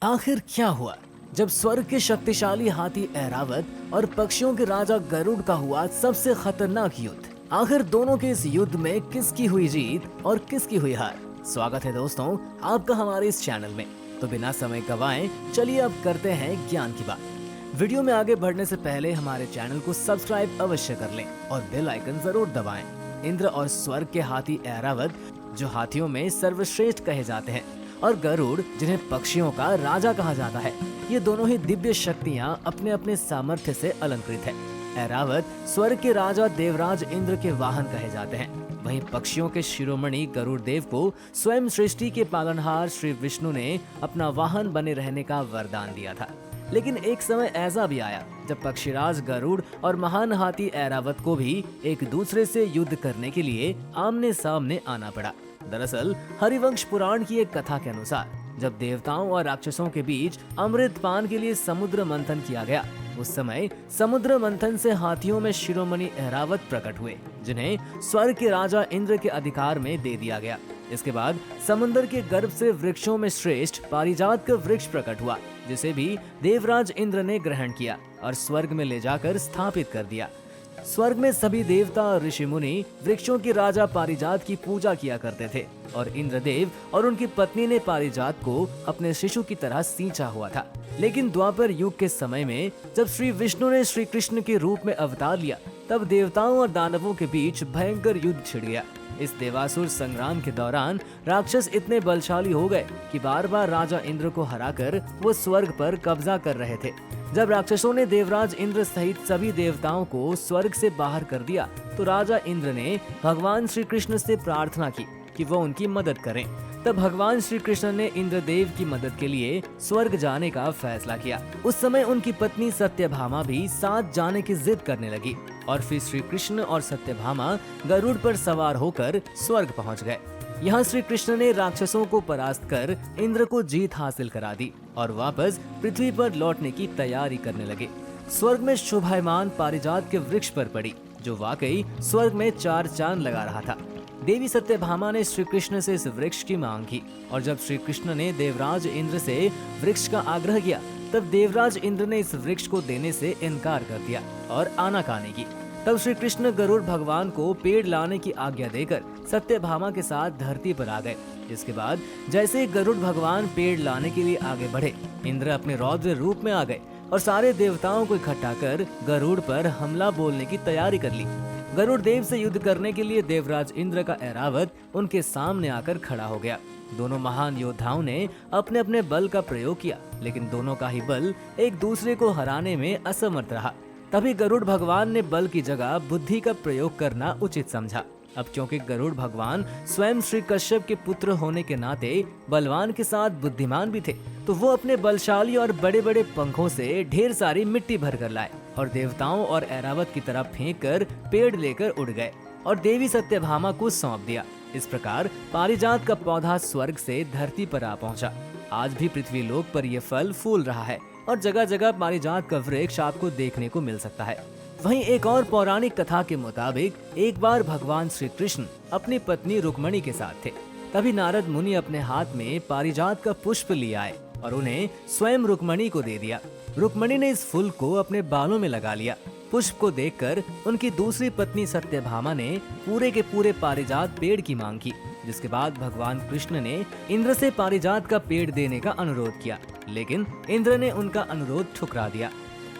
आखिर क्या हुआ जब स्वर्ग के शक्तिशाली हाथी ऐरावत और पक्षियों के राजा गरुड़ का हुआ सबसे खतरनाक युद्ध। आखिर दोनों के इस युद्ध में किसकी हुई जीत और किसकी हुई हार। स्वागत है दोस्तों आपका हमारे इस चैनल में। तो बिना समय गवाएं चलिए अब करते हैं ज्ञान की बात। वीडियो में आगे बढ़ने से पहले हमारे चैनल को सब्सक्राइब अवश्य कर लें और बेल आइकन जरूर दबाएं। इंद्र और स्वर्ग के हाथी ऐरावत जो हाथियों में सर्वश्रेष्ठ कहे जाते हैं और गरुड़ जिन्हें पक्षियों का राजा कहा जाता है, ये दोनों ही दिव्य शक्तियां अपने अपने सामर्थ्य से अलंकृत है। ऐरावत स्वर्ग के राजा देवराज इंद्र के वाहन कहे जाते हैं। वहीं पक्षियों के शिरोमणि गरुड़ देव को स्वयं सृष्टि के पालनहार श्री विष्णु ने अपना वाहन बने रहने का वरदान दिया था। लेकिन एक समय ऐसा भी आया जब पक्षीराज गरुड़ और महान हाथी ऐरावत को भी एक दूसरे से युद्ध करने के लिए आमने सामने आना पड़ा। दरअसल हरिवंश पुराण की एक कथा के अनुसार जब देवताओं और राक्षसों के बीच अमृत पान के लिए समुद्र मंथन किया गया, उस समय समुद्र मंथन से हाथियों में शिरोमणि ऐरावत प्रकट हुए, जिन्हें स्वर्ग के राजा इंद्र के अधिकार में दे दिया गया। इसके बाद समुद्र के गर्भ से वृक्षों में श्रेष्ठ पारिजात का वृक्ष प्रकट हुआ, जिसे भी देवराज इंद्र ने ग्रहण किया और स्वर्ग में ले जाकर स्थापित कर दिया। स्वर्ग में सभी देवता और ऋषि मुनि वृक्षों के राजा पारिजात की पूजा किया करते थे और इंद्रदेव और उनकी पत्नी ने पारिजात को अपने शिशु की तरह सींचा हुआ था। लेकिन द्वापर युग के समय में जब श्री विष्णु ने श्री कृष्ण के रूप में अवतार लिया, तब देवताओं और दानवों के बीच भयंकर युद्ध छिड़ गया। इस देवासुर संग्राम के दौरान राक्षस इतने बलशाली हो गए कि बार बार राजा इंद्र को हराकर वो स्वर्ग पर कब्जा कर रहे थे। जब राक्षसों ने देवराज इंद्र सहित सभी देवताओं को स्वर्ग से बाहर कर दिया, तो राजा इंद्र ने भगवान श्री कृष्ण से प्रार्थना की कि वो उनकी मदद करें। तब भगवान श्री कृष्ण ने इंद्रदेव की मदद के लिए स्वर्ग जाने का फैसला किया। उस समय उनकी पत्नी सत्यभामा भी साथ जाने की जिद करने लगी और फिर श्री कृष्ण और सत्यभामा गरुड़ पर सवार होकर स्वर्ग पहुंच गए। यहाँ श्री कृष्ण ने राक्षसों को परास्त कर इंद्र को जीत हासिल करा दी और वापस पृथ्वी पर लौटने की तैयारी करने लगे। स्वर्ग में शोभायमान पारिजात के वृक्ष पर पड़ी, जो वाकई स्वर्ग में चार चांद लगा रहा था। देवी सत्यभामा ने श्री कृष्ण से इस वृक्ष की मांग की और जब श्री कृष्ण ने देवराज इंद्र से वृक्ष का आग्रह किया, तब देवराज इंद्र ने इस वृक्ष को देने से इनकार कर दिया और आनाकानी की। तब श्री कृष्ण गरुड़ भगवान को पेड़ लाने की आज्ञा देकर सत्यभामा के साथ धरती पर आ गए। इसके बाद जैसे ही गरुड़ भगवान पेड़ लाने के लिए आगे बढ़े, इंद्र अपने रौद्र रूप में आ गए और सारे देवताओं को इकट्ठा कर गरुड़ पर हमला बोलने की तैयारी कर ली। गरुड़ देव से युद्ध करने के लिए देवराज इंद्र का ऐरावत उनके सामने आकर खड़ा हो गया। दोनों महान योद्धाओं ने अपने अपने बल का प्रयोग किया, लेकिन दोनों का ही बल एक दूसरे को हराने में असमर्थ रहा। तभी गरुड़ भगवान ने बल की जगह बुद्धि का प्रयोग करना उचित समझा। अब क्योंकि गरुड़ भगवान स्वयं श्री कश्यप के पुत्र होने के नाते बलवान के साथ बुद्धिमान भी थे, तो वो अपने बलशाली और बड़े बड़े पंखों से ढेर सारी मिट्टी भर कर लाए और देवताओं और ऐरावत की तरफ फेंक कर पेड़ लेकर उड़ गए और देवी सत्यभामा को सौंप दिया। इस प्रकार पारिजात का पौधा स्वर्ग से धरती पर आ पहुंचा। आज भी पृथ्वी लोक पर यह फल फूल रहा है और जगह जगह पारिजात का वृक्ष आपको देखने को मिल सकता है। वहीं एक और पौराणिक कथा के मुताबिक एक बार भगवान श्री कृष्ण अपनी पत्नी रुक्मणी के साथ थे। तभी नारद मुनि अपने हाथ में पारिजात का पुष्प लिए आए और उन्हें स्वयं रुक्मणी को दे दिया। रुक्मणी ने इस फूल को अपने बालों में लगा लिया। पुष्प को देखकर उनकी दूसरी पत्नी सत्यभामा ने पूरे के पूरे पारिजात पेड़ की मांग की, जिसके बाद भगवान कृष्ण ने इंद्र से पारिजात का पेड़ देने का अनुरोध किया, लेकिन इंद्र ने उनका अनुरोध ठुकरा दिया।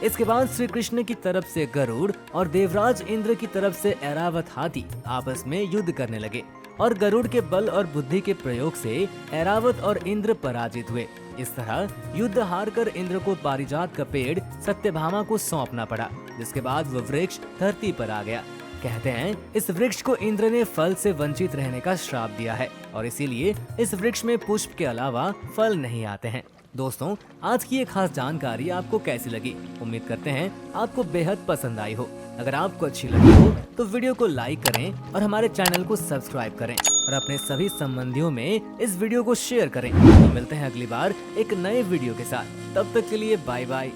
इसके बाद श्री कृष्ण की तरफ से गरुड़ और देवराज इंद्र की तरफ से ऐरावत हाथी आपस में युद्ध करने लगे और गरुड़ के बल और बुद्धि के प्रयोग से ऐरावत और इंद्र पराजित हुए। इस तरह युद्ध हार कर इंद्र को पारिजात का पेड़ सत्यभामा को सौंपना पड़ा, जिसके बाद वह वृक्ष धरती पर आ गया। कहते हैं इस वृक्ष को इंद्र ने फल से वंचित रहने का श्राप दिया है और इसीलिए इस वृक्ष में पुष्प के अलावा फल नहीं आते हैं। दोस्तों, आज की ये खास जानकारी आपको कैसी लगी? उम्मीद करते हैं आपको बेहद पसंद आई हो। अगर आपको अच्छी लगी हो तो वीडियो को लाइक करें और हमारे चैनल को सब्सक्राइब करें और अपने सभी संबंधियों में इस वीडियो को शेयर करें। तो मिलते हैं अगली बार एक नए वीडियो के साथ। तब तक के लिए बाय बाय।